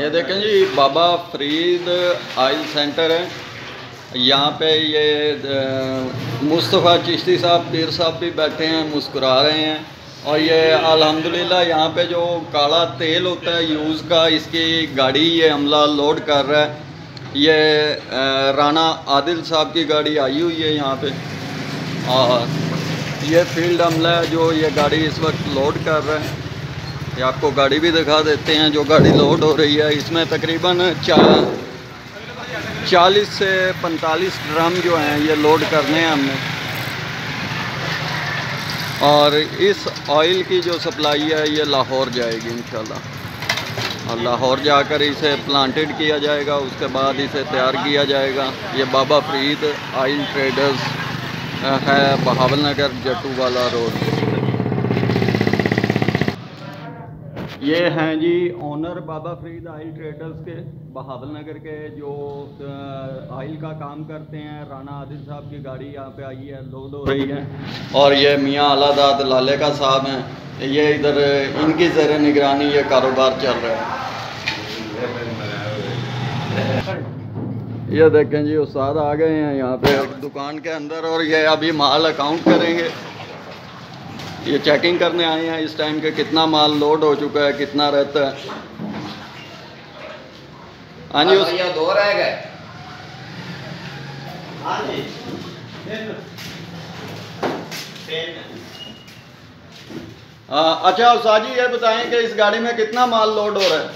ये देखें जी, बाबा Farid oil centre है। यहाँ पे ये मुस्तफ़ा चिश्ती साहब पीर साहब भी बैठे हैं, मुस्कुरा रहे हैं। और ये अल्हम्दुलिल्लाह यहाँ पे जो काला तेल होता है यूज़ का, इसकी गाड़ी ये अमला लोड कर रहा है। ये राना आदिल साहब की गाड़ी आई हुई है यहाँ पे, और ये फील्ड अमला है जो ये गाड़ी इस वक्त लोड कर रहा है। ये आपको गाड़ी भी दिखा देते हैं जो गाड़ी लोड हो रही है। इसमें तकरीबन 40 से 45 ड्रम जो हैं ये लोड करने हैं हमने। और इस ऑयल की जो सप्लाई है ये लाहौर जाएगी इंशाल्लाह, और लाहौर जाकर इसे प्लांटेड किया जाएगा, उसके बाद इसे तैयार किया जाएगा। ये बाबा फरीद ऑयल ट्रेडर्स है, बहावल नगर जट्टू वाला रोड। ये हैं जी ओनर बाबा फरीद ऑयल ट्रेडर्स के, बहावल नगर के, जो ऑयल का काम करते हैं। राना आदिल साहब की गाड़ी यहाँ पे आई है, लोड हो रही है। और ये मियाँ आलादाद लाले का साहब हैं, ये इधर इनकी ज़र निगरानी ये कारोबार चल रहा है। ये देखें जी, उस्ताद आ गए हैं यहाँ पे दुकान के अंदर, और ये अभी माल अकाउंट करेंगे। ये चेकिंग करने आए हैं इस टाइम के कितना माल लोड हो चुका है, कितना रहता है। हाँ जी, भैया 2 रह गए। हाँ जी, अच्छा उस्ताद जी, ये बताएं कि इस गाड़ी में कितना माल लोड हो रहा है?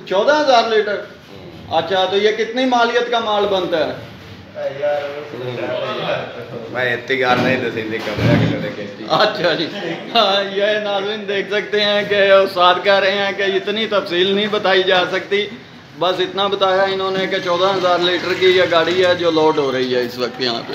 14,000 लीटर। अच्छा, तो ये कितनी मालियत का माल बनता है? मैं इतनी गाल नहीं। अच्छा जी, हाँ, ये नाज़रीन देख सकते हैं कि उस्ताद कह रहे हैं कि इतनी तफसील नहीं बताई जा सकती। बस इतना बताया इन्होंने कि 14,000 लीटर की ये गाड़ी है जो लोड हो रही है इस वक्त यहाँ पे।